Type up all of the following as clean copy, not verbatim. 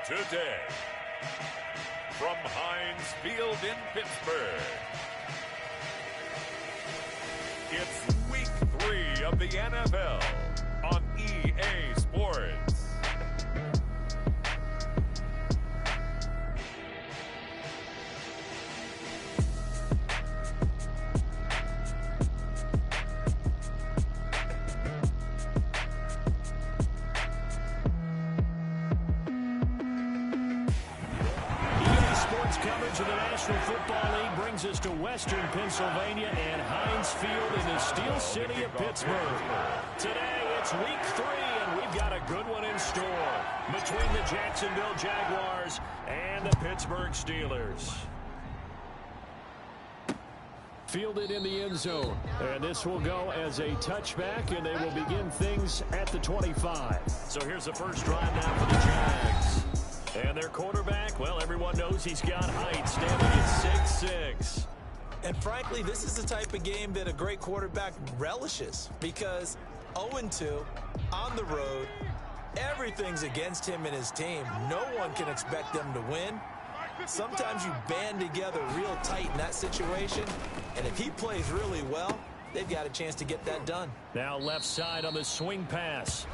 today. From Heinz Field in Pittsburgh, it's Week 3 of the NFL on EA Sports. Coverage of the National Football League brings us to Western Pennsylvania and Heinz Field in the Steel City of Pittsburgh. Today, it's Week 3, and we've got a good one in store between the Jacksonville Jaguars and the Pittsburgh Steelers. Fielded in the end zone, and this will go as a touchback, and they will begin things at the 25. So here's the first drive now for the Jags. And their quarterback, well, everyone knows he's got height, standing at 6'6". And frankly, this is the type of game that a great quarterback relishes because 0-2 on the road, everything's against him and his team. No one can expect them to win. Sometimes you band together real tight in that situation, and if he plays really well, they've got a chance to get that done. Now left side on the swing pass.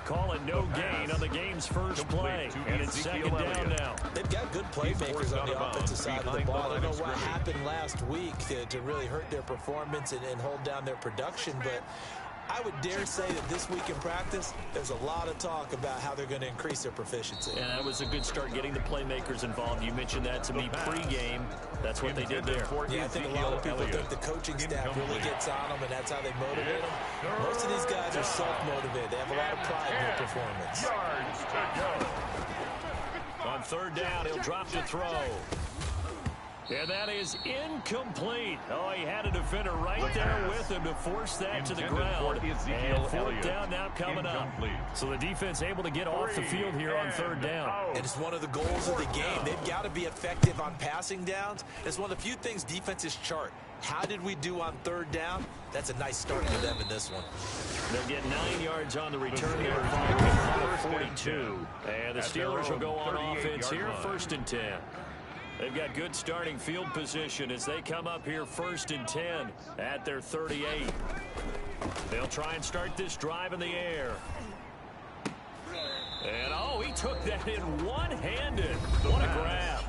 Call it no gain on the game's first play, and it's second down now. They've got good playmakers on the offensive side of the ball. I don't know what happened last week to really hurt their performance and hold down their production, but I would dare say that this week in practice, there's a lot of talk about how they're going to increase their proficiency. And that was a good start getting the playmakers involved. You mentioned that to me pregame. That's what they did there. Yeah, I think a lot of people think the coaching staff really gets on them, and that's how they motivate them. Most of these guys are self-motivated. They have a lot of pride in their performance. Yards to go. On third down, he'll drop to throw. And that is incomplete. Oh, he had a defender right there with him to force that to the ground. And fourth down now coming up. So the defense able to get off the field here on third down. And it's one of the goals of the game. They've got to be effective on passing downs. It's one of the few things defenses chart. How did we do on third down? That's a nice start for them in this one. They'll get 9 yards on the return here, following 42. And the Steelers will go on offense here, 1st and 10. They've got good starting field position as they come up here 1st and 10 at their 38. They'll try and start this drive in the air. And, oh, he took that in one-handed. What a grab.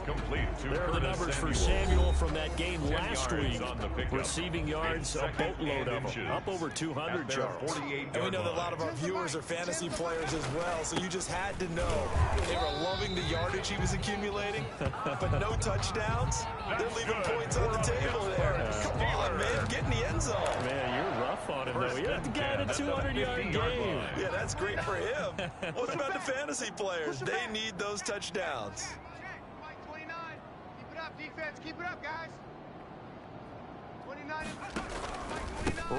Complete. There are the numbers for Samuel from that game last week. Receiving yards, a boatload of them. Up over 200 yards. And we know that a lot of our viewers are fantasy players as well, so you just had to know they were loving the yardage he was accumulating, but no touchdowns. They're leaving points on the table there. Come on, man, get in the end zone. Man, you're rough on him, though. He had the guy in a 200-yard game. Yeah, that's great for him. What about the fantasy players? They need those touchdowns. Defense, keep it up, guys. 29.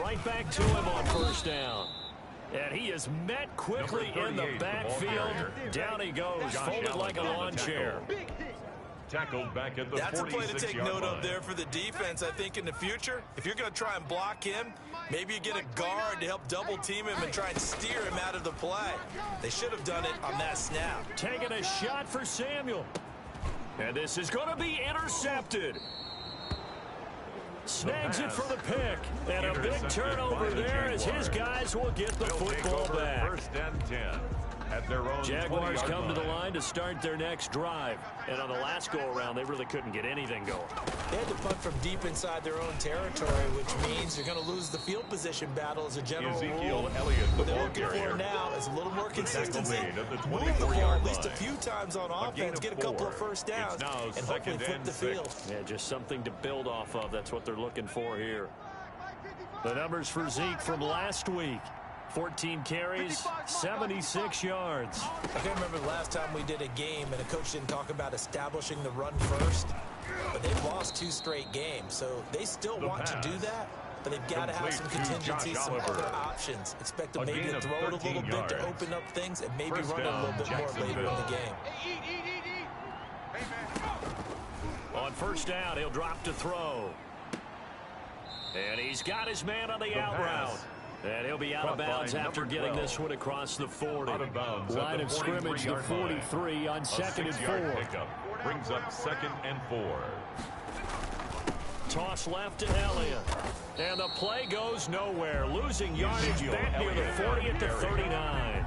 Right back to him on first down. And he is met quickly in the backfield. Down he goes, folded like a lawn chair. Tackled back at the 46-yard line. That's a play to take note of there for the defense. I think in the future, if you're going to try and block him, maybe you get a guard to help double team him and try and steer him out of the play. They should have done it on that snap. Taking a shot for Samuel. And this is going to be intercepted. Snags it for the pick. And a big turnover there as his guys will get the football back. 1st and 10. At their own Jaguars come to the line to start their next drive. And on the last go-around, they really couldn't get anything going. They had to punt from deep inside their own territory, which means you're going to lose the field position battle as a general rule. What they're looking for now is a little more consistency. Move the ball at least a few times on offense, get a couple of first downs, and hopefully flip the field. Yeah, just something to build off of. That's what they're looking for here. The numbers for Zeke from last week. 14 carries, 76 yards. I can't remember the last time we did a game and a coach didn't talk about establishing the run first. But they've lost 2 straight games, so they still want to do that. But they've got to have some contingencies, some other options. Expect them maybe to throw it a little bit to open up things and maybe run it a little bit more later in the game. On first down, he'll drop to throw. And he's got his man on the out route. And he'll be out of bounds after getting this one across the 40. Out of bounds. Line of scrimmage, the 43 on 2nd and 4. Pickup brings up 2nd and 4. Toss left to Elliott. And the play goes nowhere. Losing yardage back near the 40 at the 39.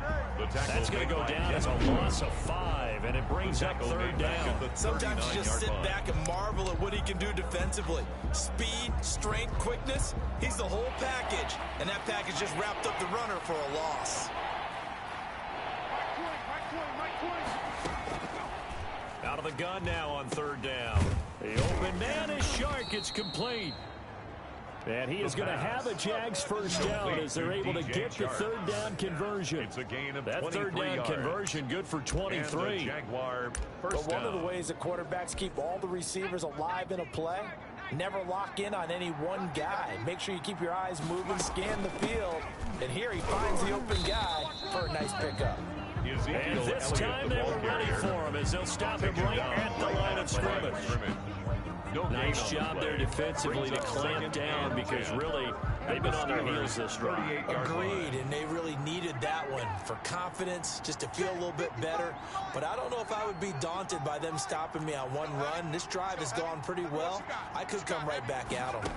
That's going to go down as a loss of 5, and it brings up 3rd down. Sometimes you just sit back and marvel at what he can do defensively. Speed, strength, quickness, he's the whole package. And that package just wrapped up the runner for a loss. Out of the gun now on 3rd down. The open man is Shark. It's complete. And he is going to have a JAX first down as they're able to get the 3rd down conversion. It's a gain of that 3rd down conversion good for 23. Jaguar But first one down. of the ways that quarterbacks keep all the receivers alive in a play, never lock in on any one guy. Make sure you keep your eyes moving, scan the field. And here he finds the open guy for a nice pickup. And this time they were ready for him as they'll stop him right at the line of scrimmage. Nice job there defensively to clamp down because really they've been on their heels this drive. Agreed, and they really needed that one for confidence, just to feel a little bit better. But I don't know if I would be daunted by them stopping me on one run. This drive has gone pretty well. I could come right back at them.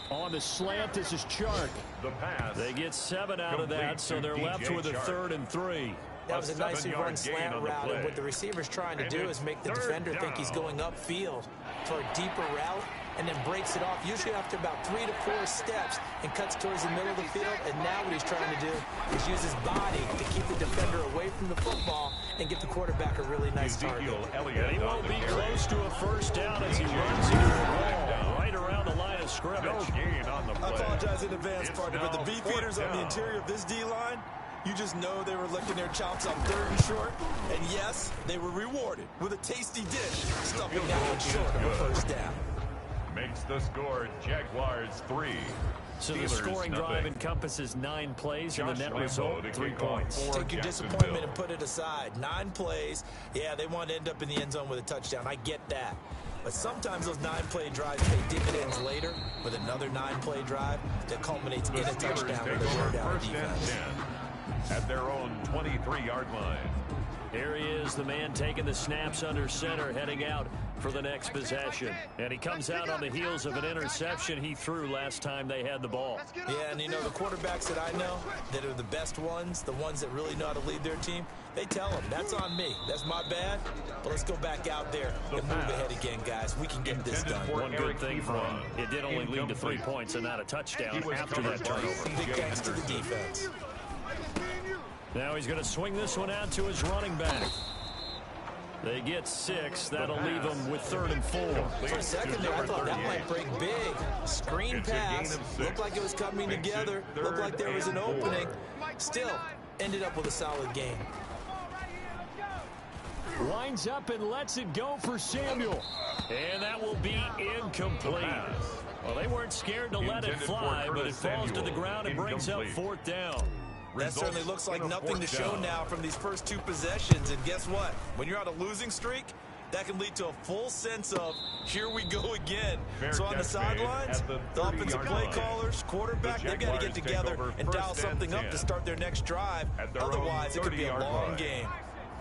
On the slant, this is Chark. The pass. They get 7 out of that, so they're left with a 3rd and 3. That was a nicely run 7-yard slant gain on the route, play. and what the receiver's trying to do is make the defender think he's going upfield for a deeper route, and then breaks it off, usually after about 3 to 4 steps, and cuts towards the middle of the field. And now what he's trying to do is use his body to keep the defender away from the football and give the quarterback a really nice target. And he won't be close to a first down as he runs into the wall right around the line of scrimmage. No gain on the play. I apologize in advance, It's partner, but the now beefeaters on the 4th down. interior of this D-line, you just know they were licking their chops on 3rd and short. And yes, they were rewarded with a tasty dish, stuffing that one short of a first down. Makes the score Jaguars 3. So the Steelers scoring drive nothing. encompasses 9 plays, and the Josh net Lambo result, to 3 kick off points. for Take your Jacksonville. disappointment and put it aside. 9 plays. Yeah, they want to end up in the end zone with a touchdown. I get that. But sometimes those 9-play drives pay dividends later with another 9-play drive that culminates in The a Steelers touchdown take with a over wear down first and defense. 10 at their own 23-yard line. Here he is, the man taking the snaps under center, heading out for the next possession. And he comes out on the heels of an interception he threw last time they had the ball. Yeah, and you know, the quarterbacks that I know that are the best ones, the ones that really know how to lead their team, they tell them, that's on me. That's my bad. But let's go back out there and move ahead again, guys. We can get this done. One good thing for him, it did only lead to 3 points and not a touchdown after that turnover. Big thanks to the defense. Now he's going to swing this one out to his running back. They get 6. That'll leave them with 3rd and 4. For a second there, I thought that might break big. Screen It's a gain pass. of 6. Looked like it was coming Makes it together. Looked like there was an 3rd and 4. opening. Still, ended up with a solid game. Lines up and lets it go for Samuel. And that will be incomplete. Well, they weren't scared to let it Intended for fly, but it Curtis falls to the Samuel. ground and brings up Incomplete. 4th down. That certainly looks like in a nothing to 4th show down. now from these first 2 possessions. And guess what? When you're on a losing streak, that can lead to a full sense of, here we go again. Fair So on the catch sidelines, made at the the offensive 30-yard play line. callers, quarterback, The they've got to get Jaguars take together over and dial first and something up 10 to start their next drive. at their own Otherwise, it could be a 30-yard long line. game.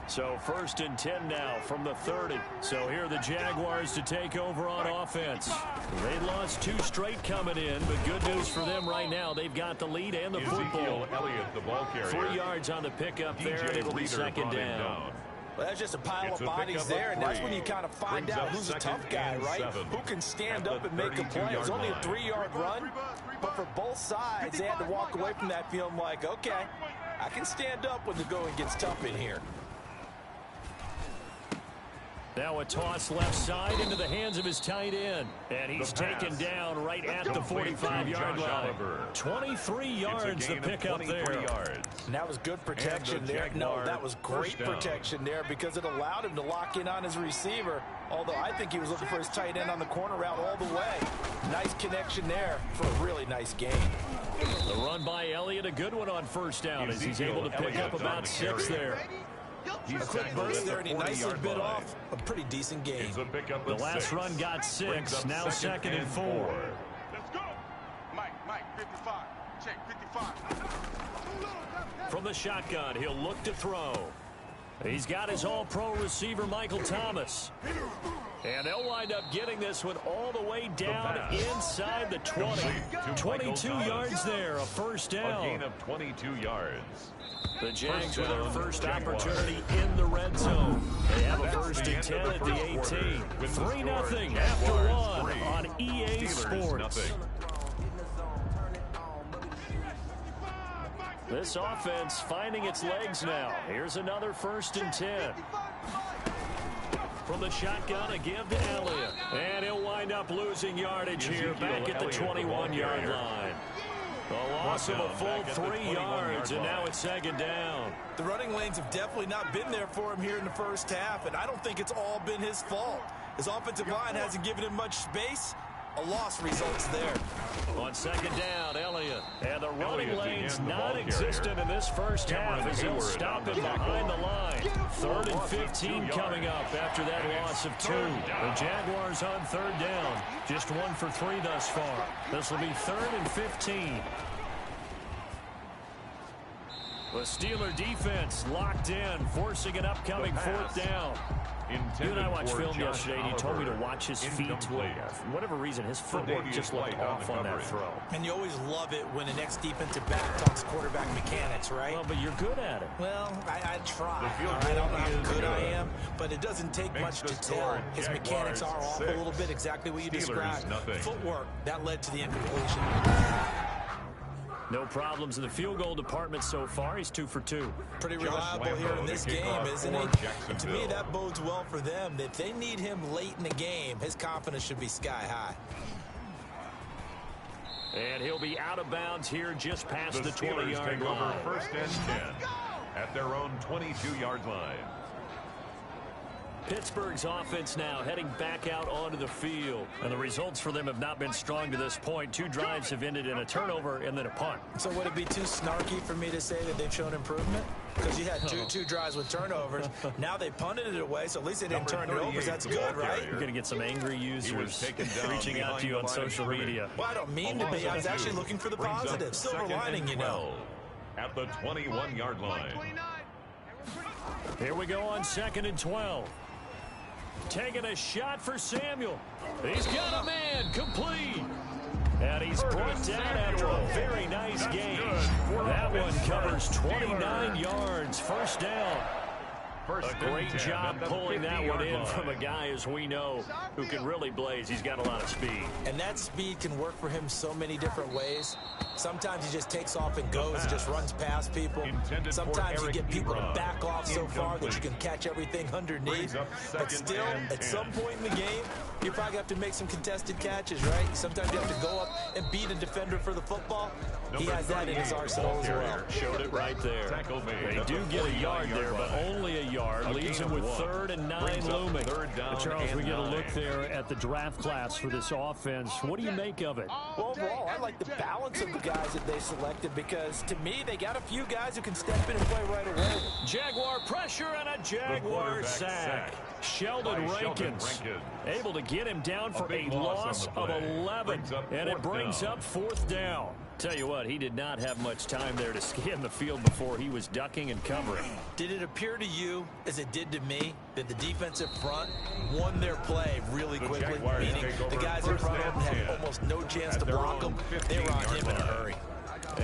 So 1st and 10 now from the 30. So here are the Jaguars to take over on offense. They lost 2 straight coming in, but good news for them right now. They've got the lead and the football. Ezekiel Elliott, the ball carrier. 3 yards on the pickup there, and it'll be Reader 2nd brought him down. Well, that's just a pile It's of a bodies pickup there, of and that's 3. when you kind of find Brings out up who's a 2nd tough guy, and right? 7 Who can stand at up the and make a play. It was 32-yard only a line. 3-yard run, but for both sides, they had to walk away from that feeling like, okay, I can stand up when the going gets tough in here. Now a toss left side into the hands of his tight end. And he's taken down right at the 45-yard line. 23 yards the pickup there. And that was good protection there. No, that was great protection there because it allowed him to lock in on his receiver. Although I think he was looking for his tight end on the corner route all the way. Nice connection there for a really nice gain. The run by Elliott, a good one on 1st down as he's able to pick up about 6 there. A quick burst there, and he nicely bit off a pretty decent gain. The last run got 6, now 2nd and 4. From the shotgun, he'll look to throw. He's got his all-pro receiver, Michael Thomas. And they'll wind up getting this one all the way down inside the 20. 22 yards there, a first down. A gain of 22 yards. The Jags with their first opportunity in the red zone. They have a first and 10 at the 18. 3-0 after one on EA Sports. This offense finding its legs now. Here's another first and 10. From the shotgun, a give to Elliott. And he'll wind up losing yardage here back at the 21-yard line. A loss of a full 3 yards, and now it's second down. The running lanes have definitely not been there for him here in the first half, and I don't think it's all been his fault. His offensive line hasn't given him much space. A loss results there. On second down, Elliott. And the running lane's non-existent in this first half as he'll stop him behind the line. 3rd and 15 coming up after that loss of 2. The Jaguars on 3rd down. Just 1 for 3 thus far. This will be 3rd and 15. The Steeler defense locked in, forcing an upcoming 4th down. You and I watched film yesterday, and you told me to watch his feet. For whatever reason, his footwork just looked off on that throw. And you always love it when an ex-defensive back talks quarterback mechanics, right? Well, but you're good at it. Well, I try. I don't know how good I am, but it doesn't take much to tell. His mechanics are off a little bit, exactly what you described. Footwork, that led to the incompletion. No problems in the field goal department so far. He's 2 for 2. Pretty reliable here in this game, isn't he? And to me, that bodes well for them. If they need him late in the game, his confidence should be sky high. And he'll be out of bounds here just past the 20-yard line. First and 10 at their own 22-yard line. Pittsburgh's offense now heading back out onto the field. And the results for them have not been strong to this point. 2 drives have ended in a turnover and then a punt. So would it be too snarky for me to say that they've shown improvement? Because you had two drives with turnovers. Now they punted it away, so at least they didn't turn it over. That's good, right? You're going to get some angry users reaching out to you on social media. Well, I don't mean to be. I was actually looking for the positive. Silver lining, you know. At the 21-yard line. Here we go on 2nd and 12. Taking a shot for Samuel. He's got a man, complete. And he's brought down after a very nice game. That one covers 29 yards, first down. A great job pulling that one in from a guy, as we know, who can really blaze. He's got a lot of speed. And that speed can work for him so many different ways. Sometimes he just takes off and goes and just runs past people. Sometimes you get people to back off so far that you can catch everything underneath. But still, at some point in the game, you probably have to make some contested catches, right? Sometimes you have to go up and beat a defender for the football. He has that in his arsenal as well. Showed it right there. They do get a yard there, but only a yard. Leaves him with 3rd and 9 looming. Charles, we get a look there at the draft class for this offense. What do you make of it? Well, overall, I like the balance of the guys that they selected because, to me, they got a few guys who can step in and play right away. Jaguar pressure and a Jaguar sack. Sheldon Rankins able to get him down for a loss of 11, and it brings up 4th down. Tell you what, he did not have much time there to scan the field before he was ducking and covering. Did it appear to you, as it did to me, that the defensive front won their play really quickly? Meaning the guys in front of them had almost no chance to block him. They were on him in a hurry.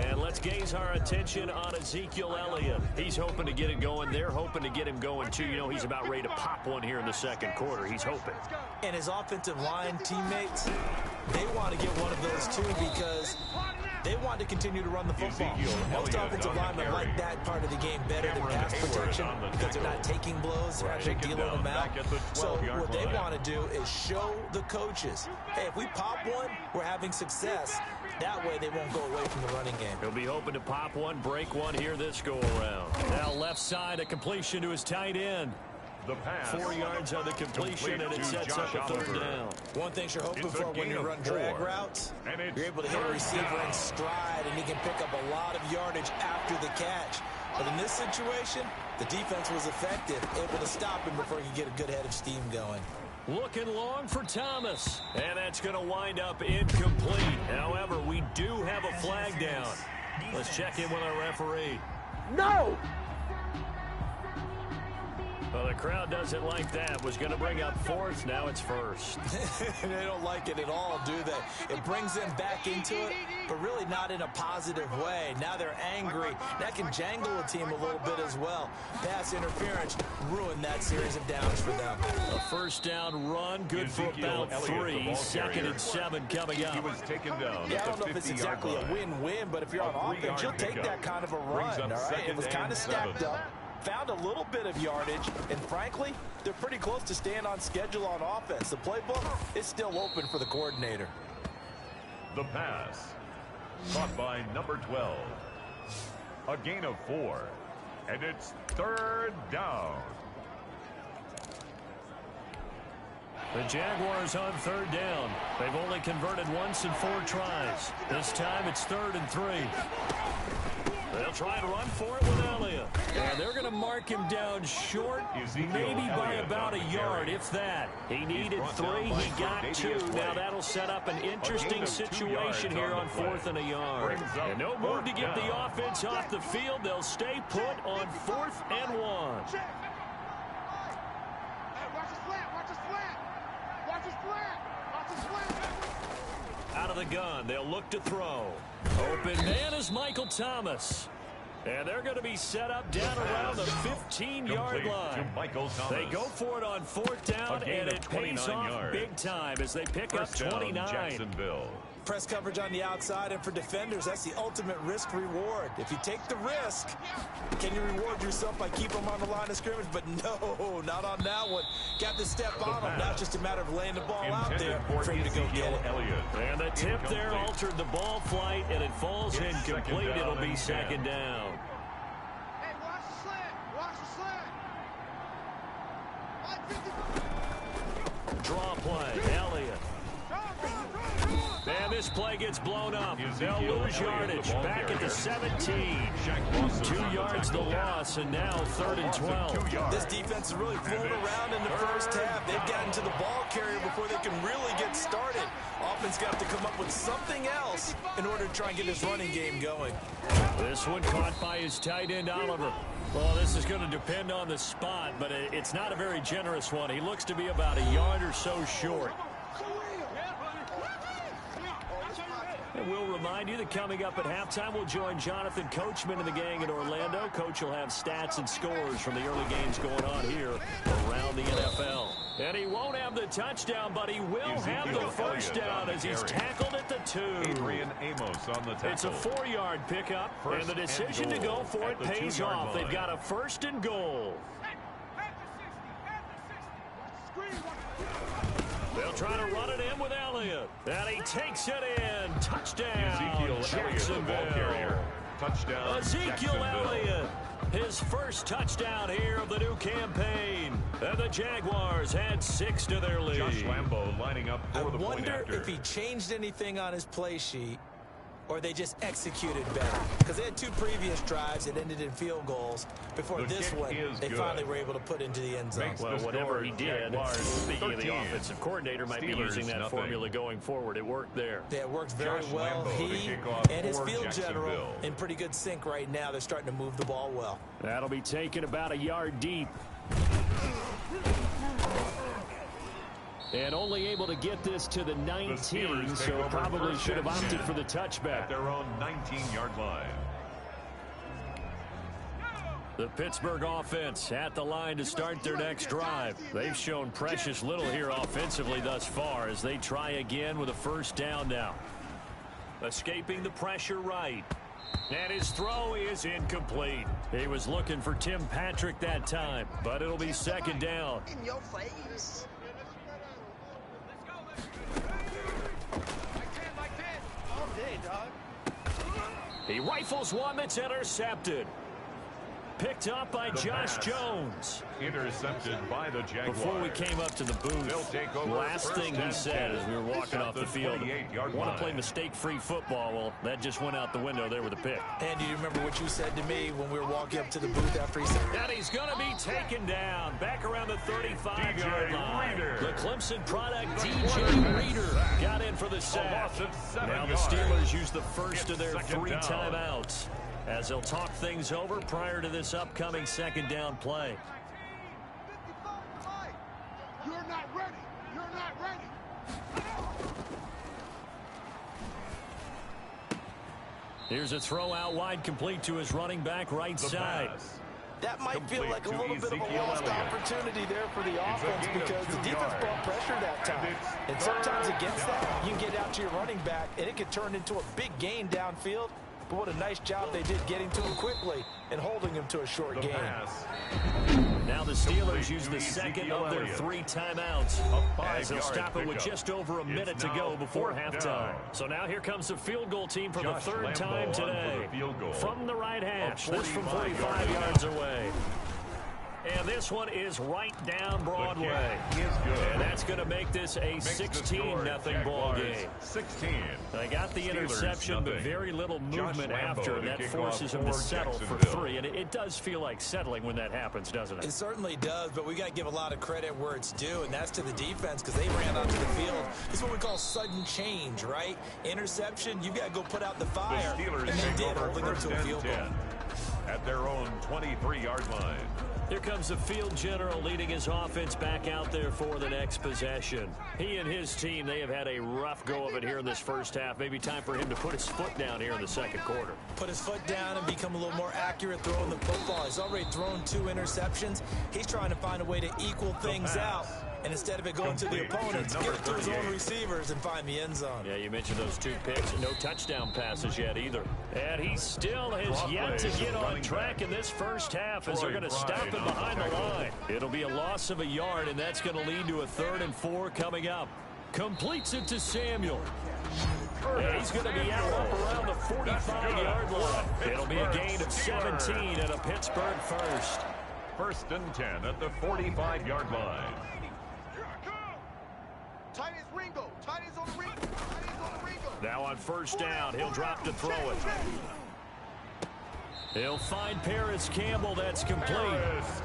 And let's gaze our attention on Ezekiel Elliott. He's hoping to get it going. They're hoping to get him going, too. You know, he's about ready to pop one here in the second quarter. He's hoping. And his offensive line teammates, they want to get one of those, too, because they want to continue to run the football. Most offensive linemen like that part of the game better than pass protection because they're not taking blows, they're actually dealing them out. So what they want to do is show the coaches, hey, if we pop one, we're having success. That way they won't go away from the running game. He'll be hoping to pop one, break one here this go-around. Now left side, a completion to his tight end. The pass. 4 yards on the completion, and it sets up a 3rd down. One thing you're hoping for when you run drag routes, you're able to hit a receiver in stride, and he can pick up a lot of yardage after the catch. But in this situation, the defense was effective, able to stop him before he could get a good head of steam going. Looking long for Thomas, and that's going to wind up incomplete. However, we do have a flag down. Let's check in with our referee. No! Well, the crowd doesn't like that. Was going to bring up fourth. Now it's first. They don't like it at all, do they? It brings them back into it, but really not in a positive way. Now they're angry. That can jangle a team a little bit as well. Pass interference ruined that series of downs for them. A first down run, good for about 3. Second and 7 coming up. He was taken down. Yeah, I don't know if it's exactly a win-win, but if you're on offense, you'll take that kind of a run, all right? It was kind of stacked up. Found a little bit of yardage, and frankly, they're pretty close to staying on schedule on offense. The playbook is still open for the coordinator. The pass. Caught by number 12. A gain of 4. And it's third down. The Jaguars on third down. They've only converted once in 4 tries. This time it's 3rd and 3. They'll try and run for it with Elliott. And they're going to mark him down short, maybe by about a yard, if that. He needed 3. He got 2. Now that'll set up an interesting situation here on 4th and a yard. And no move to get the offense off the field. They'll stay put on 4th and 1. Out of the gun, they'll look to throw. Open man is Michael Thomas. And they're going to be set up down around the 15-yard line. They go for it on 4th down, and it pays off big time as they pick up 29. Jacksonville. Press coverage on the outside, and for defenders, that's the ultimate risk-reward. If you take the risk, can you reward yourself by keeping them on the line of scrimmage? But no, not on that one. Got to step on them. Now it's just a matter of laying the ball out there for him to go get it. And the tip there altered the ball flight, and it falls incomplete. It'll be 2nd down. Hey, watch the slant. Watch the slant. Draw play, Elliott. And this play gets blown up. They'll lose yardage. Back at the 17. 2 yards the loss, and now 3rd and 12. This defense is really flown around in the first half. They've gotten to the ball carrier before they can really get started. Offense got to come up with something else in order to try and get his running game going. This one caught by his tight end, Oliver. Well, this is going to depend on the spot, but it's not a very generous one. He looks to be about a yard or so short. And we'll remind you that coming up at halftime, we'll join Jonathan Coachman and the gang in Orlando. Coach will have stats and scores from the early games going on here around the NFL. And he won't have the touchdown, but he will have the first down as he's tackled at the 2. Adrian Amos on the tackle. It's a 4-yard pickup, and the decision to go for it pays off. They've got a 1st and goal. They'll try to run it in with Elliott. And he takes it in. Touchdown, Jacksonville. Touchdown, Ezekiel Elliott. His first touchdown here of the new campaign. And the Jaguars had 6 to their lead. Josh Lambo lining up for the point after. I wonder if he changed anything on his play sheet or they just executed better. Because they had 2 previous drives that ended in field goals. Before this one, they finally were able to put into the end zone. Well, whatever he did, speaking of the offensive coordinator, might be using that formula going forward. It worked there. Yeah, it works very well. He and his field general in pretty good sync right now. They're starting to move the ball well. That'll be taken about a yard deep. And only able to get this to the 19, so probably should have opted for the touchback. At their own 19-yard line. The Pittsburgh offense at the line to start their next drive. They've shown precious little here offensively thus far as they try again with a 1st down now. Escaping the pressure right. And his throw is incomplete. He was looking for Tim Patrick that time, but it'll be 2nd down. In your face. He rifles one that's intercepted. picked up by The Josh pass. Jones. Intercepted by the Jaguars. Before we came up to the They'll booth, take over last first thing he and said 10 as we were walking at off the field, 28-yard want to play line. mistake-free football. Well, that just went out the window there with a pick. And do you remember what you said to me when we were walking up to the booth after he said, And he's going to be taken down back around the 35-yard line. Reader. The Clemson product, DJ Reader, got in for the sack. loss of 7 Now the yards. Steelers use the first It's of their second 3 down. timeouts as they'll talk things over prior to this upcoming second down play. You're not ready. You're not ready. Here's a throw out wide, complete to his running back right The side. pass. that might feel Complete like a to little bit of a Ezekiel lost Elliott. opportunity there for the It's a offense gain of because the 2 defense yards. brought pressure that time. And it's And sometimes third against down. that, you can get out to your running back, and it could turn into a big gain downfield. But what a nice job they did getting to him quickly and holding him to a short The gain. pass. Now the Steelers Complete use to the second Ezekiel of their Elliott. 3 timeouts A as they'll 5-yard stop it with pickup. just over a It's minute to now go before 4th halftime. down. So now here comes the field goal team for Josh the 3rd Lambo time on for the today. field goal. From the right hash, this from 45 45 yards away. And this one is right down Broadway. The kick is good. And that's going to make this a Makes the 16-0 score ball Jaguars game. 16. They got the Steelers, interception, but nothing. very little Josh movement Lambo after. to That kick forces off them to for settle for Jacksonville. 3. And it does feel like settling when that happens, doesn't it? It certainly does, but we got to give a lot of credit where it's due, and that's to the defense because they ran onto the field. This is what we call sudden change, right? Interception, you got to go put out the The fire, Steelers and they take did, over holding them first to a and field 10 goal. at their own 23-yard line. Here comes the field general leading his offense back out there for the next possession. He and his team, they have had a rough go of it here in this first half. Maybe time for him to put his foot down here in the second quarter. Put his foot down and become a little more accurate throwing the football. He's already thrown 2 interceptions. He's trying to find a way to equal things out. And instead of it going to the Complete to opponents, number give it to his own 38. receivers and find the end zone. Yeah, you mentioned those 2 picks. No touchdown passes yet either. And he still has Cross yet to plays get on running track back. in this first half as they're Troy going to stop Pride him on the behind the tackle. line. It'll be a loss of a yard, and that's going to lead to a 3rd and 4 coming up. Completes it to Samuel. And he's going to be out up around the 45-yard line. It'll be a gain of 17 and a Pittsburgh first. First and 10 at the 45-yard line. Tight ends Ringo. Tight ends on the Ringo. Tight ends on the Ringo. Now on first down, he'll drop to throw it. He'll find Paris Campbell. That's complete.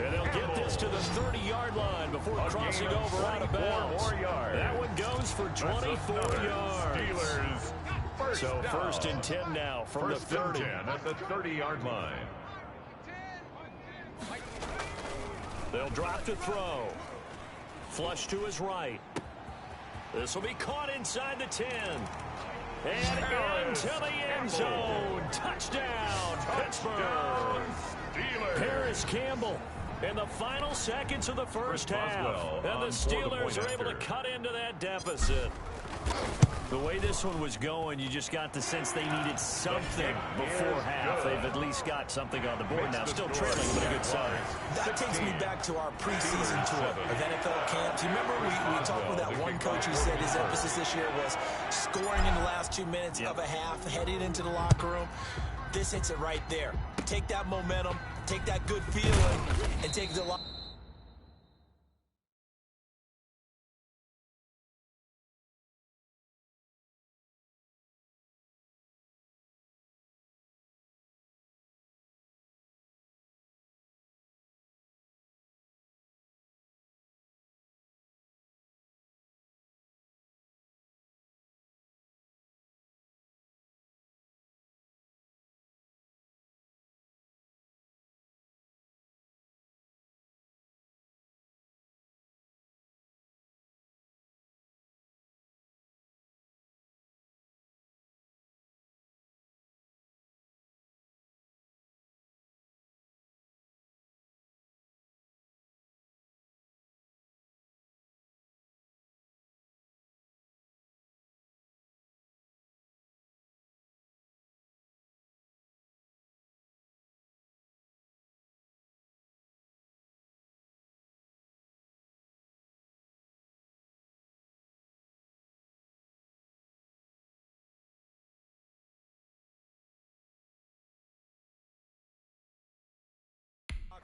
And he'll get this to the 30-yard line before crossing gain of over out of 24 bounds. more yards. That one goes for 24 yards. Steelers first So down. first and 10 now from First the and 30. 10 at the 30-yard line. They'll drop to throw. Flush to his right. This will be caught inside the 10. And into the end zone. Touchdown, Pittsburgh. Steelers. Paris Campbell in the final seconds of the first Chris half. Boswell And the on for the Steelers point are able to after. cut into that deficit. The way this one was going, you just got the sense they needed something before half. good. They've at least got something on the board Makes now. the Still score trailing, but a good sign. That takes me back to our preseason tour of NFL camps. You remember we talked with that one coach who said his emphasis this year was scoring in the last 2 minutes of a half, heading into the locker room. This hits it right there. Take that momentum, take that good feeling, and take it to the locker room.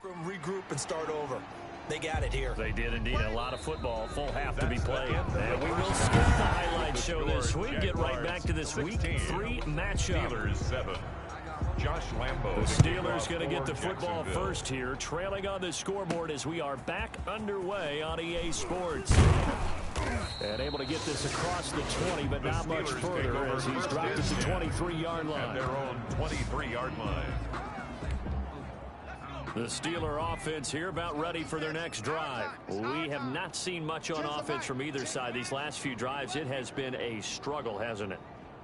room, regroup, and start over. They got it here. They did indeed. A lot of football. Full half to be played. And we will skip the highlight show this week. Get right back to this week 3 matchup. Steelers 7. Josh Lambo. The Steelers going to get the football first here, trailing on the scoreboard as we are back underway on EA Sports. And able to get this across the 20, but not much further as he's dropped at the 23-yard line. At their own 23-yard line. The Steeler offense here about ready for their next drive. We have not seen much on offense from either side. These last few drives, it has been a struggle, hasn't it?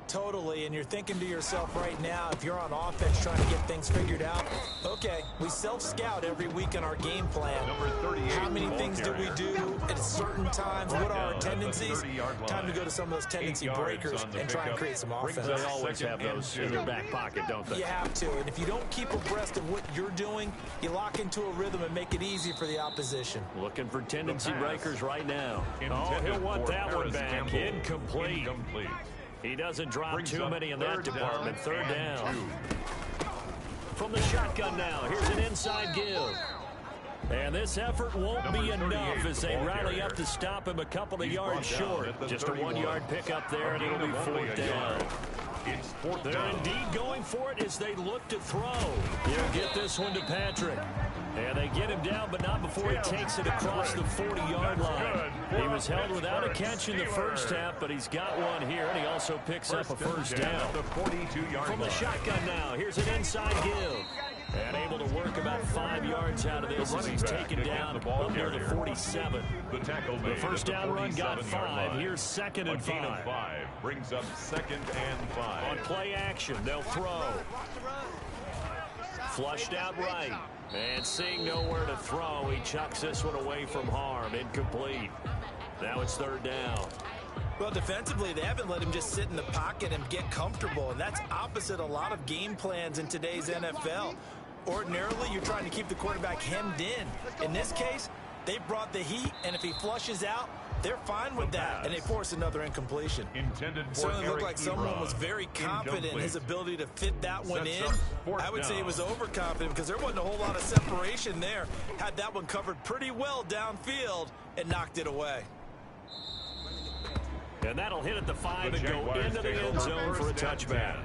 Totally, and you're thinking to yourself right now, if you're on offense trying to get things figured out, okay, we self-scout every week in our game plan. Number 38. How many things do we do at certain times? What are our tendencies? Time to go to some of those tendency breakers and try and create some offense. They always have those in their back pocket, don't they? You have to, and if you don't keep abreast of what you're doing, you lock into a rhythm and make it easy for the opposition. Looking for tendency breakers right now. Oh, he'll want that one back. Incomplete. He doesn't drop too many in that department. Third down. From the shotgun now, here's an inside give. And this effort won't be enough as they rally up to stop him a couple of yards short. Just a 1-yard pickup there, and it'll be 4th down. It's 4th down. They're indeed going for it as they look to throw. He'll get this one to Patrick. And they get him down, but not before he takes it across the 40-yard line. He was held without a catch in the first half, but he's got one here, and he also picks up a first down. From the shotgun now, here's an inside give. And able to work about 5 yards out of this as he's taken down up near the 47. The first down run got 5. Here's 2nd and 5. Brings up 2nd and 5. On play action, they'll throw. Flushed out right. And seeing nowhere to throw, he chucks this one away from harm. Incomplete. Now it's 3rd down. Well, defensively, they haven't let him just sit in the pocket and get comfortable, and that's opposite a lot of game plans in today's NFL. Ordinarily, you're trying to keep the quarterback hemmed in. In this case, they brought the heat, and if he flushes out, they're fine with that, and they force another incompletion. Certainly looked like someone was very confident in his ability to fit that one in. I would say he was overconfident because there wasn't a whole lot of separation there. Had that one covered pretty well downfield and knocked it away. And that'll hit at the 5 and go into the end zone for a touchback.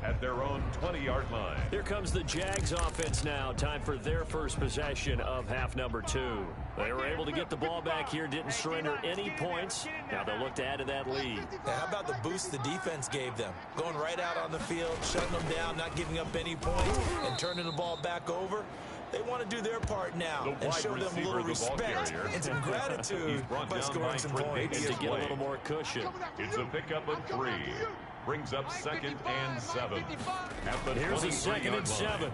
At their own 20-yard line. Here comes the Jags offense now. Time for their first possession of half number 2. They were able to get the ball back here, didn't surrender any points. Now they'll look to add to that lead. Now, how about the boost the defense gave them? Going right out on the field, shutting them down, not giving up any points, and turning the ball back over. They want to do their part now and show them a little respect and some gratitude by scoring some points. And to get a little more cushion. It's a pickup of 3. Brings up 2nd and 7. But here's a 2nd and 7.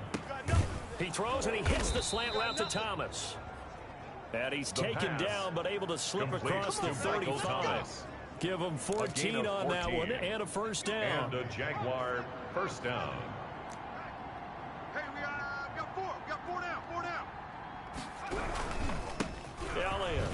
He throws and he hits the slant route to Thomas. And he's taken down but able to slip across the 35. Give him 14 on that one and a first down. And a Jaguar first down. Hey, we got 4. We got 4 down. 4 down. Elliott.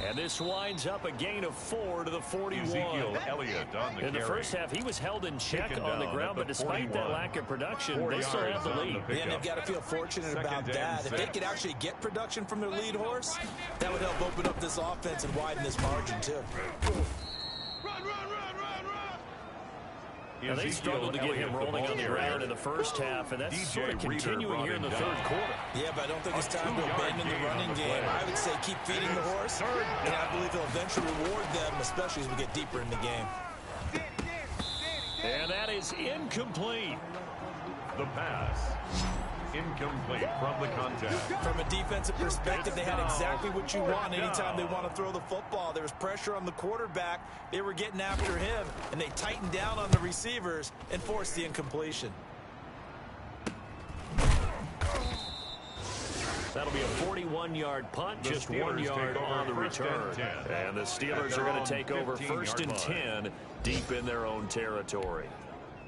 And this winds up a gain of 4 to the 41. Ezekiel Elliott on the In the first half, he was held in check on the ground, but despite 41. that lack of production, they still have the lead. And they've got to feel fortunate about that. If they could actually get production from their lead horse, that would help open up this offense and widen this margin, too. And they struggled to get him rolling on the ground in the first half, and that's sort of continuing here in the third quarter. Yeah, but I don't think it's time to abandon the running game. I would say keep feeding the horse, and I believe he'll eventually reward them, especially as we get deeper in the game. And that is incomplete. The pass. Incomplete from the contact. From a defensive perspective, they had exactly what you want anytime they want to throw the football. There was pressure on the quarterback. They were getting after him, and they tightened down on the receivers and forced the incompletion. That'll be a 41-yard punt, just 1 yard on the return. And the Steelers are going to take over 1st and 10 deep in their own territory.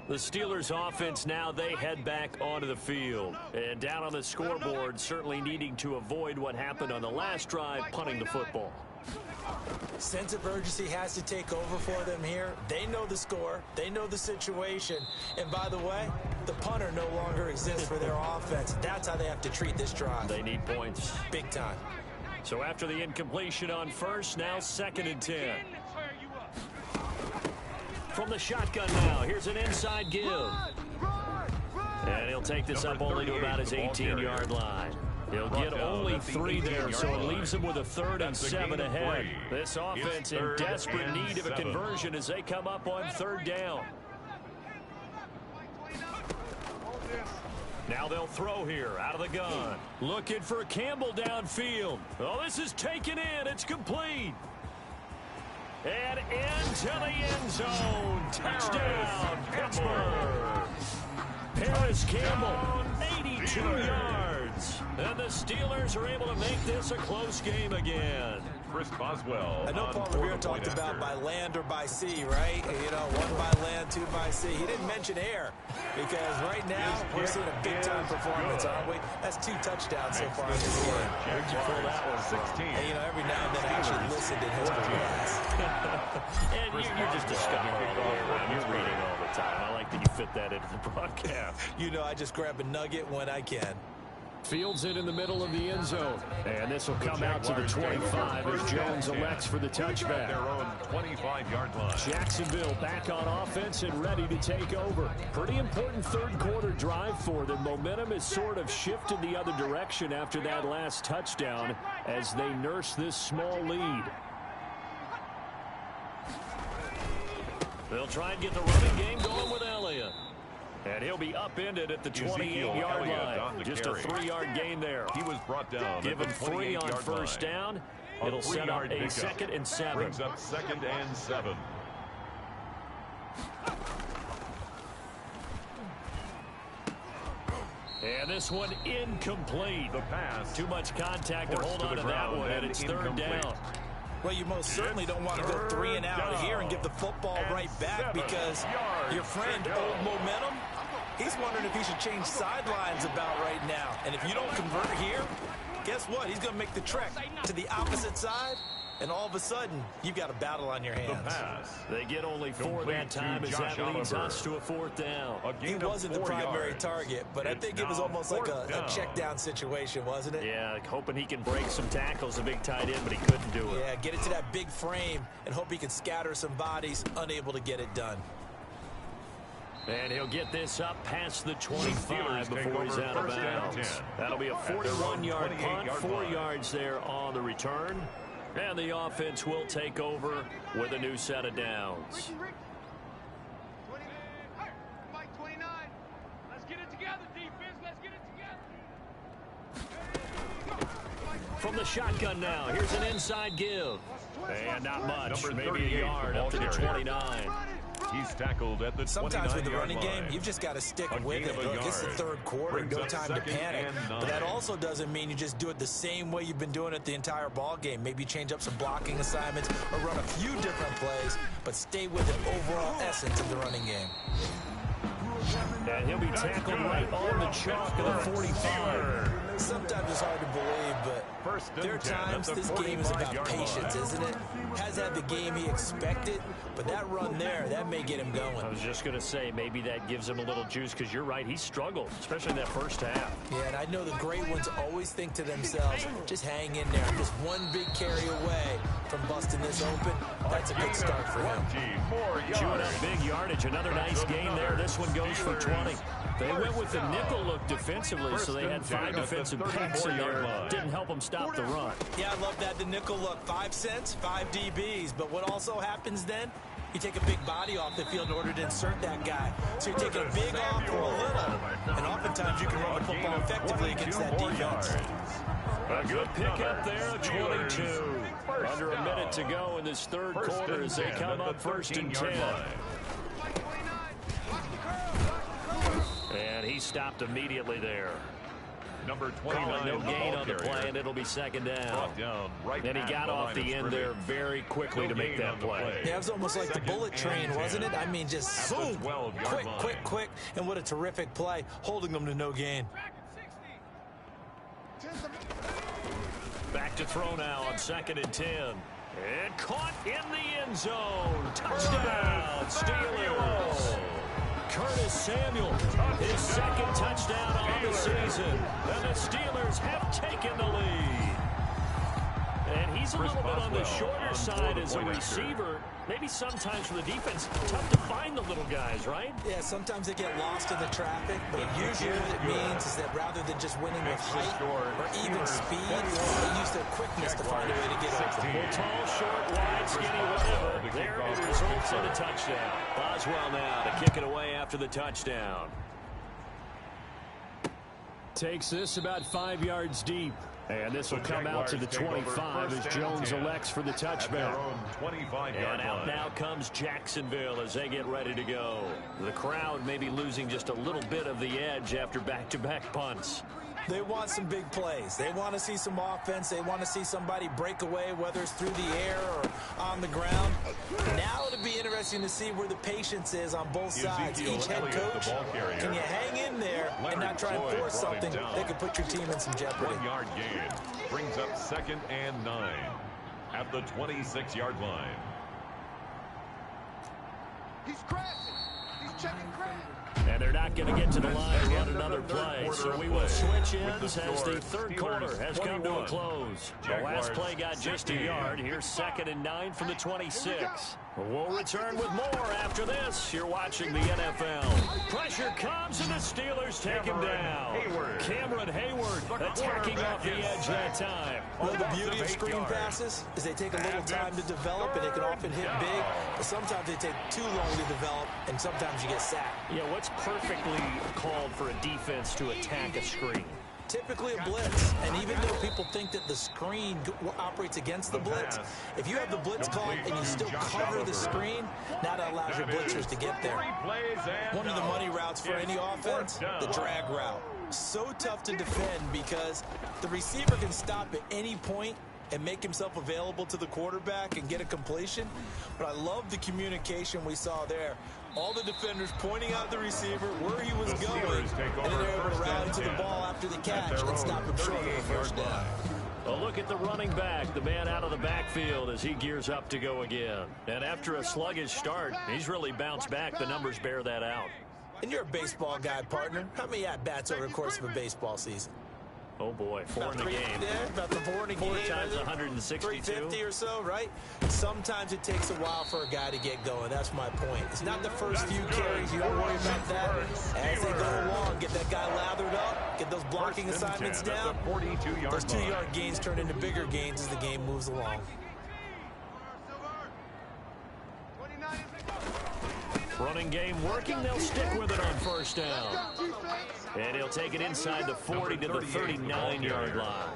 The Steelers offense now, they head back onto the field. And down on the scoreboard, certainly needing to avoid what happened on the last drive, punting the football. Sense of urgency has to take over for them here. They know the score. They know the situation. And by the way, the punter no longer exists for their offense. That's how they have to treat this drive. They need points. Big time. So after the incompletion on first, now 2nd and 10. From the shotgun now, here's an inside give. And he'll take this up only to about his 18-yard line. He'll get only 3 there, so it leaves him with a 3rd and 7 ahead. This offense in desperate need of a conversion as they come up on 3rd down. Now they'll throw here out of the gun. Looking for Campbell downfield. Oh, this is taken in. It's complete. And into the end zone. Touchdown, Pittsburgh. Paris Campbell, 82 yards. And the Steelers are able to make this a close game again. Chris Boswell. I know Paul Revere talked about by land or by sea, right? You know, 1 by land, 2 by sea. He didn't mention air because right now we're seeing a big-time performance, aren't we? That's 2 touchdowns so far in this game. Where'd you pull that one from? And, you know, every now and then I actually listened in his class. And you're just a scholar all the way around. You're reading all the time. I like that you fit that into the broadcast. You know, I just grab a nugget when I can. Fields it in the middle of the end zone. And this will come out to the 25 as Jones elects for the touchback. Their own 25-yard line. Jacksonville back on offense and ready to take over. Pretty important 3rd quarter drive for them. Momentum has sort of shifted the other direction after that last touchdown as they nurse this small lead. They'll try and get the running game going with Elliott. And he'll be upended at the 28-yard line. Just a 3-yard gain there. He was brought down. Give him 3 on first down. It'll set up a 2nd and 7. Brings up 2nd and 7. And this one incomplete. The pass. Too much contact to hold on to that one, and it's 3rd down. Well, you most certainly don't want to go 3 and out here and give the football right back because your friend, Old Momentum, he's wondering if he should change sidelines about right now. And if you don't convert here, guess what? He's going to make the trek to the opposite side, and all of a sudden, you've got a battle on your hands. The pass. They get only 4 that time as that leads us to a 4th down. He wasn't the primary target, but I think it was almost like a check down situation, wasn't it? Yeah, hoping he can break some tackles, a big tight end, but he couldn't do it. Yeah, get it to that big frame and hope he can scatter some bodies, unable to get it done. And he'll get this up past the 25 before he's out of bounds. That'll be a 41-yard punt, 4 yards there on the return. And the offense will take over with a new set of downs. 29. Let's get it together, defense. Let's get it together. From the shotgun now, here's an inside give. And not much, maybe a yard up to the 29. He's tackled at the 29-yard line. Sometimes with the running game, you've just got to stick with it. Look, it's the 3rd quarter, no time to panic. But that also doesn't mean you just do it the same way you've been doing it the entire ball game. Maybe change up some blocking assignments or run a few different plays, but stay with the overall essence of the running game. And he'll be tackled right on the chalk of the 45. Sometimes it's hard to believe, but there are times this game is about patience, isn't it? Has had the game he expected, but that run there, that may get him going. I was just going to say, maybe that gives him a little juice, because you're right, he struggled, especially in that first half. Yeah, and I know the great ones always think to themselves, just hang in there. Just one big carry away from busting this open. That's a good start for him. Chewing up big yardage, another nice gain there. This one goes for 20. They went with the nickel look defensively, so they had 5 defensive backs in there. Didn't help them stop the run. Yeah, I love that, the nickel look. 5 cents, 5 DBs. But what also happens then, you take a big body off the field in order to insert that guy. So you're taking a big off for a little. And oftentimes you can run the football effectively against that defense. A good pickup there, 22. Under a minute to go in this 3rd quarter as they come up 1st and 10. And he stopped immediately there. Number Calling 29, no gain on the carrier. play, and it'll be second down. Brought down right And he at got the off line the of end there scrimmage. very quickly No to make gain that on the play. Yeah, it was almost like the Second bullet train, and wasn't it? 10. I mean, just At the boom, 12-yard quick, line. quick, quick, and what a terrific play, holding them to no gain. Back to throw now on 2nd and 10. And caught in the end zone. Touchdown, Steelers. Curtis Samuel, his second touchdown on the season. And the Steelers have taken the lead. And he's a little bit on the shorter side as a receiver. Maybe sometimes for the defense, tough to find the little guys, right? Yeah, sometimes they get lost in the traffic, but usually what it means is that rather than just winning with height or even speed, they use their quickness to find a way to get open. Well, tall, short, wide, skinny, whatever. There it results in a touchdown. Boswell now to kick it away after the touchdown. Takes this about 5 yards deep. And this will come out to the 25 as Jones elects for the touchback. And out now comes Jacksonville as they get ready to go. The crowd may be losing just a little bit of the edge after back-to-back punts. They want some big plays. They want to see some offense. They want to see somebody break away, whether it's through the air or on the ground. Now it'll be interesting to see where the patience is on both sides. Each head coach, can you hang in there and not try and force something that could put your team in some jeopardy? 1-yard gain brings up 2nd and 9 at the 26-yard line. He's crashing. He's checking crash. And they're not going to get to the line to run another play. So we will switch ends as the third quarter has come to a close. The last play got just a yard. Here's 2nd and 9 from the 26. We'll return with more after this. You're watching the NFL. Pressure comes and the Steelers take him down. Cameron Hayward attacking off the edge that time. Well, the beauty of screen passes is they take a little time to develop, and they can often hit big, but sometimes they take too long to develop, and sometimes you get sacked. Yeah, what's perfectly called for a defense to attack a screen? Typically a blitz, and even though people think that the screen operates against the blitz, if you have the blitz called and you still cover the screen, now that allows your blitzers to get there. One of the money routes for any offense, the drag route. So tough to defend because the receiver can stop at any point and make himself available to the quarterback and get a completion. But I love the communication we saw there. All the defenders pointing out the receiver where he was going, and then they're able to rally to the ball after the catch and stop him short of a first down. A look at the running back, the man out of the backfield as he gears up to go again. And after a sluggish start, he's really bounced back. The numbers bear that out. And you're a baseball guy, partner. How many at-bats over the course of a baseball season? Oh, boy, 4 in the game. Yeah, about the 4 in a game. 4 times 162. 350 or so, right? Sometimes it takes a while for a guy to get going. That's my point. It's not the first few carries. You don't worry about that. As they go along, get that guy lathered up, get those blocking assignments down. Those 2-yard gains turn into bigger gains as the game moves along. Running game working. They'll stick with it on first down. And he'll take it inside the 40 to the 39-yard line.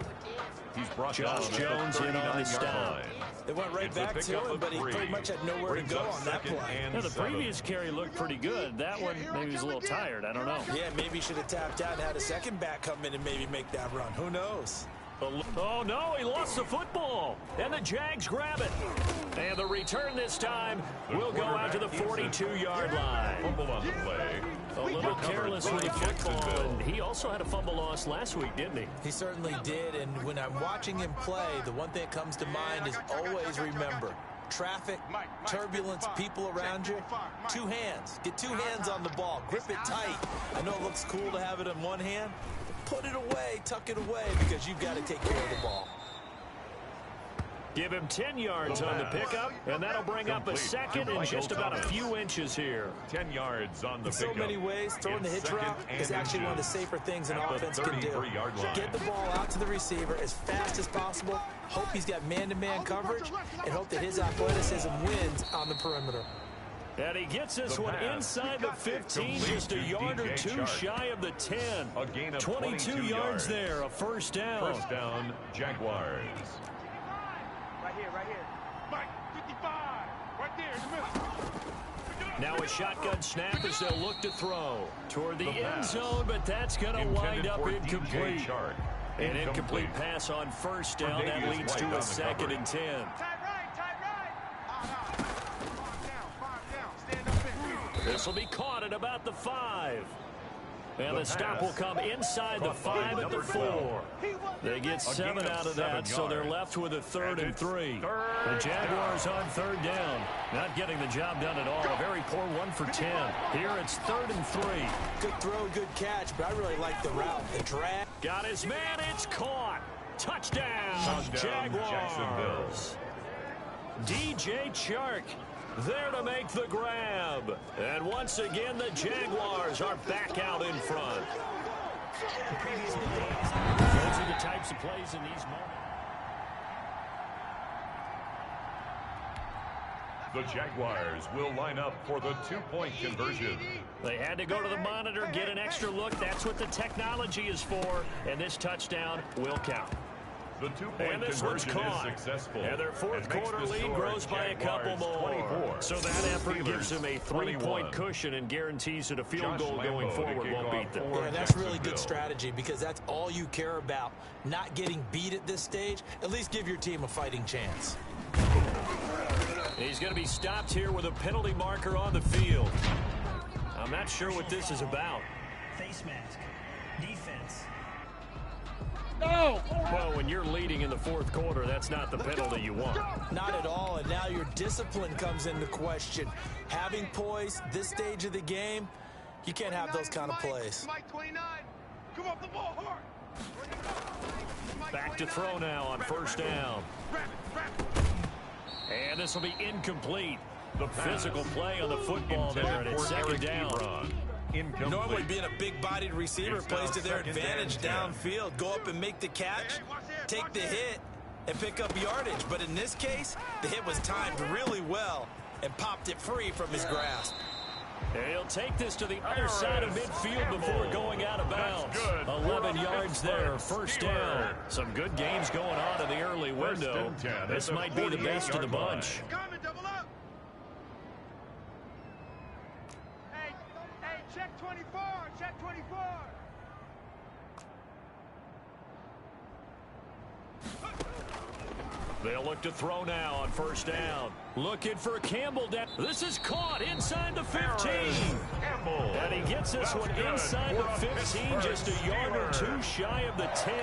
Josh Jones in on the stop. They went right back to him, but he pretty much had nowhere to go on that play. Yeah, the previous carry looked pretty good. That one, maybe he was a little tired. I don't know. Yeah, maybe he should have tapped out and had a second back come in and maybe make that run. Who knows? Oh, no, he lost the football. And the Jags grab it. And the return this time will go out to the 42-yard line. A little careless with the football, and he also had a fumble loss last week, didn't he? He certainly did, and when I'm watching him play, the one thing that comes to mind is always remember, traffic, turbulence, people around you, 2 hands. Get 2 hands on the ball. Grip it tight. I know it looks cool to have it in one hand. Put it away, tuck it away, because you've got to take care of the ball. Give him 10 yards on the pickup, and that'll bring up a second and just about a few inches here. 10 yards on the in so many ways, throwing the hitch route is actually one of the safer things an offense can do. Get the ball out to the receiver as fast as possible, hope he's got man-to-man coverage, and hope that his athleticism wins on the perimeter. And he gets this one inside the 15, just a yard or 2 shy of the 10. A gain of 22 yards there, a first down. First down, Jaguars. Right here. Mike, 55. Right there in the middle. Now a shotgun snap as they'll look to throw toward the end zone, but that's going to wind up incomplete. An incomplete pass on first down. That leads to a 2nd and 10. This will be caught at about the 5. And the stop will come inside the 5 at the 4. They get 7 out of that, so they're left with a 3rd and 3. The Jaguars on 3rd down. Not getting the job done at all. A very poor 1 for 10. Here it's 3rd and 3. Good throw, good catch, but I really like the route. The drag. Got his man. It's caught. Touchdown, Jaguars. DJ Chark there to make the grab. And once again, the Jaguars are back out in front. Those are the types of plays in these moments. The Jaguars will line up for the 2-point conversion. They had to go to the monitor, get an extra look. That's what the technology is for. And this touchdown will count. The 2-point conversion is successful. And their 4th quarter lead grows by a couple more. 24. So that effort gives them a 3-point cushion and guarantees that a field goal going forward won't beat them. Yeah, that's really good strategy because that's all you care about. Not getting beat at this stage. At least give your team a fighting chance. He's going to be stopped here with a penalty marker on the field. I'm not sure what this is about. Face mask. Defense. No! Well, when you're leading in the 4th quarter, that's not the penalty you want. Not at all, and now your discipline comes into question. Having poise this stage of the game, you can't have those kind of plays. Mike 29, come off the ball hard. Back to throw now on 1st down. And this will be incomplete. The physical play on the football there, and it's 2nd down. Normally being a big-bodied receiver plays to their advantage downfield. Go up and make the catch, take the hit, and pick up yardage. But in this case, the hit was timed really well and popped it free from his grasp. And he'll take this to the other side of midfield before going out of bounds. 11 yards there, 1st down. Some good games going on in the early window. This might be the best of the bunch. Check 24, check 24. They'll look to throw now on 1st down. Looking for Campbell down. This is caught inside the 15. And he gets this one inside the 15, just a yard or 2 shy of the 10.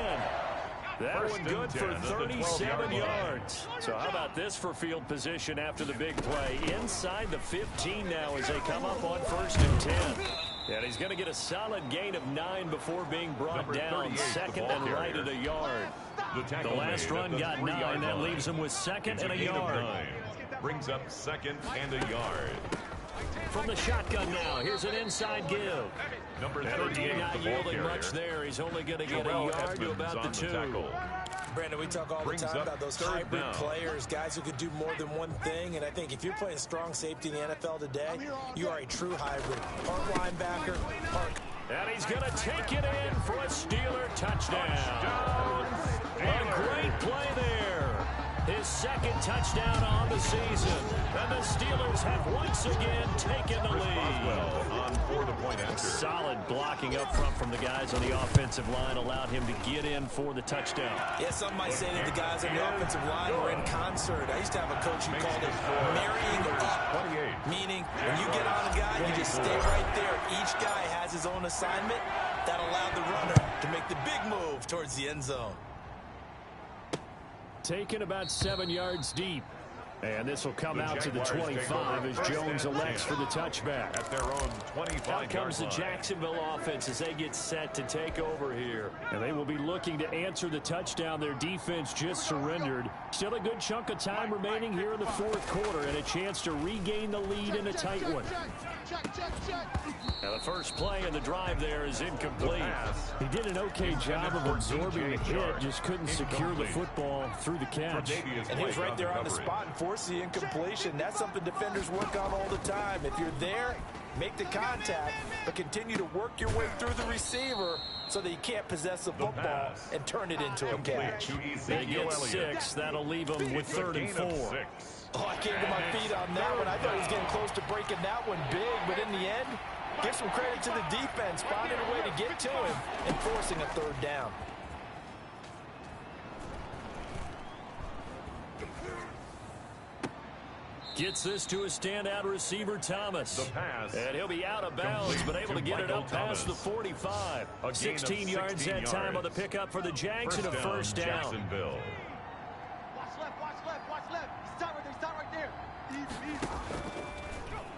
That one good for 37 yards. So how about this for field position after the big play? Inside the 15 now as they come up on 1st and 10. And he's going to get a solid gain of 9 before being brought down. 2nd and right at a yard. The last run got 9. That leaves him with 2nd and a yard. Brings up 2nd and a yard. From the shotgun now, here's an inside give. Number 38, not yielding much there. He's only going to get a yard to about the 2. Brandon, we talk all the time about those hybrid players, guys who could do more than one thing, and I think if you're playing strong safety in the NFL today, you are a true hybrid. Part linebacker, part... And he's going to take it in for a Steeler touchdown. A great play there. His 2nd touchdown on the season. And the Steelers have once again taken the lead. On for the point after. Solid blocking up front from the guys on the offensive line allowed him to get in for the touchdown. Yeah, some might say that the guys on the offensive line were in concert. I used to have a coach who called it marrying up. Meaning, when you get on a guy, you just stay right there. Each guy has his own assignment. That allowed the runner to make the big move towards the end zone. Taken about 7 yards deep. And this will come out to the 25 as Jones elects for the touchback. At their own 25. Out comes the Jacksonville offense as they get set to take over here. And they will be looking to answer the touchdown their defense just surrendered. Still a good chunk of time remaining here in the 4th quarter and a chance to regain the lead in a tight one. Now the first play in the drive there is incomplete. He did an okay job of absorbing the hit, just couldn't secure the football through the catch. And he was right there on the spot and forced the incompletion. That's something defenders work on all the time. If you're there, make the contact, but continue to work your way through the receiver so that you can't possess the football and turn it into a catch. They get 6. That'll leave them with 3rd and 4. Oh, I can't get my feet on that one. I thought he was getting close to breaking that one big, but in the end, give some credit to the defense, finding a way to get to him and forcing a third down. Gets this to a standout receiver, Thomas. The pass. And he'll be out of bounds, but able to get it up past the 45. 16 yards that time on the pickup for the Jags and a first down. Jacksonville. Watch left. Stop right there. Easy.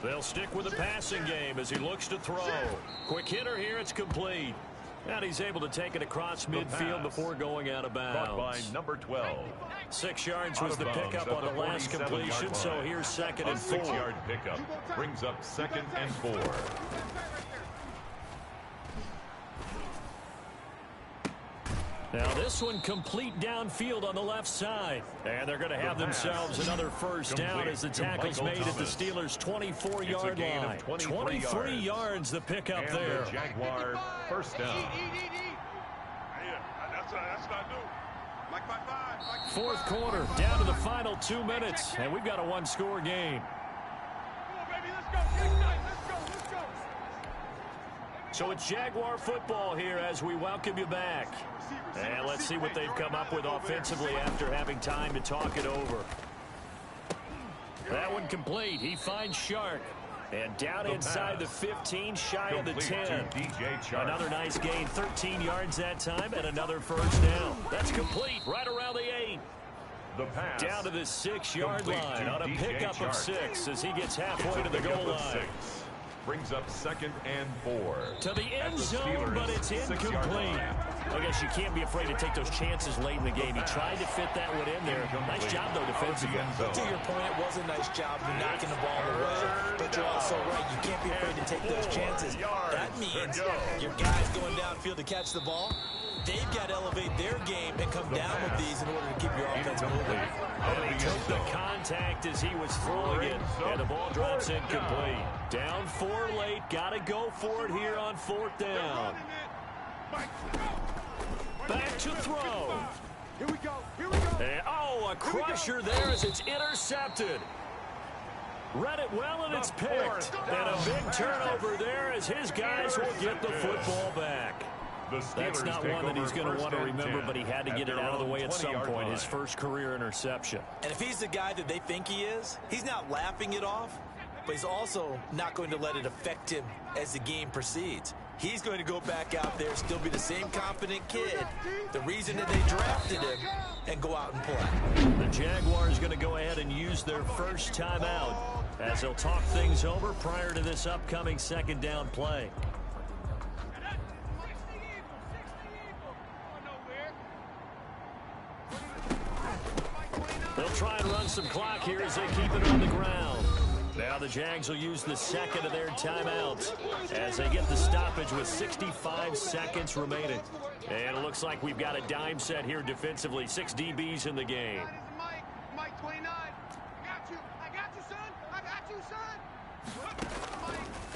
They'll stick with the passing game as he looks to throw. Quick hitter here, it's complete. And he's able to take it across midfield before going out of bounds. Caught by number 12. 6 yards was the pickup on the last completion, so here's second and 4. 6-yard pickup brings up second and 4. Now this one complete downfield on the left side. And they're going to have themselves another first down as the tackle's made at the Steelers' 24-yard line. 23 yards the pickup and there. The Jaguar first down. That's not new. Like my five. Fourth quarter, down to the final 2 minutes, and we've got a one-score game. Come on, baby, let's go. So it's Jaguar football here as we welcome you back. And let's see what they've come up with offensively after having time to talk it over. That one complete. He finds Shark. And down inside the 15, shy of the 10. Another nice gain, 13 yards that time, and another first down. That's complete, right around the 8. The pass. Down to the 6-yard line on a pickup of 6 as he gets halfway to the goal line. Brings up second and 4. To the end zone, but it's incomplete. I guess you can't be afraid to take those chances late in the game. He tried to fit that one in there. Nice job, though, defensively. To your point, it was a nice job of knocking the ball away. But you're also right. You can't be afraid to take those chances. That means your guys going downfield to catch the ball, they've got to elevate their game and come down with these in order to keep your offense moving. And he took the contact as he was throwing it, and the ball drops incomplete. Down 4 late, got to go for it here on 4th down. Back to throw. Here we go. And, a crusher there as it's intercepted. Read it well, and it's picked. And a big turnover there as his guys will get the football back. That's not one that he's going to want to remember, but he had to get it out of the way at some point, his first career interception. And if he's the guy that they think he is, he's not laughing it off, but he's also not going to let it affect him as the game proceeds. He's going to go back out there, still be the same confident kid, the reason that they drafted him, and go out and play. The Jaguars going to go ahead and use their first timeout as they'll talk things over prior to this upcoming second down play. They'll try and run some clock here as they keep it on the ground. Now the Jags will use the second of their timeouts as they get the stoppage with 65 seconds remaining. And it looks like we've got a dime set here defensively. 6 DBs in the game. Mike 29. I got you, son.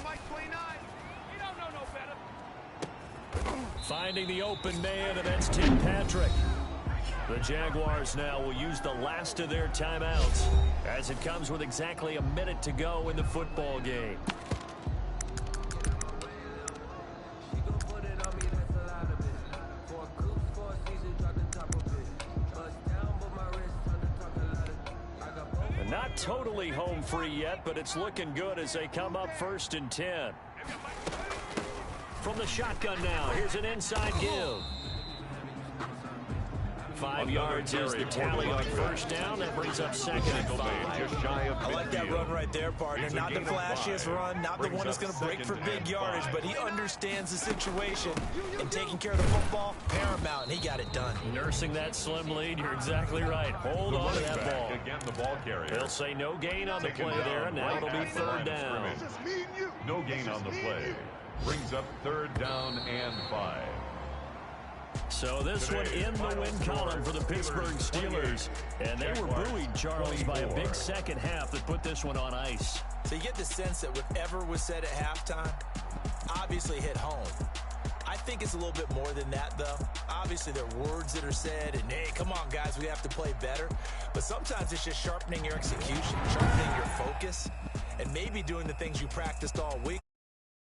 Mike 29. You don't know no better. Finding the open man, and that's Tim Patrick. The Jaguars now will use the last of their timeouts as it comes with exactly a minute to go in the football game. And not totally home free yet, but it's looking good as they come up 1st and 10. From the shotgun now, here's an inside give. 5 yards is the tally on first down. That brings up second and 5. I like that run right there, partner. Not the flashiest run, not the one that's going to break for big yardage, but he understands the situation, and taking care of the football, paramount, and he got it done. Nursing that slim lead, you're exactly right. Hold on to that ball. Again, the ball carrier. They'll say no gain on the play there, and now it'll be 3rd down. No gain on the play. Brings up 3rd down and 5. So this one in the win column for the Pittsburgh Steelers. And they were buoyed, Charles, by a big second half that put this one on ice. So you get the sense that whatever was said at halftime obviously hit home. I think it's a little bit more than that, though. Obviously, there are words that are said, and, hey, come on, guys, we have to play better. But sometimes it's just sharpening your execution, sharpening your focus, and maybe doing the things you practiced all week.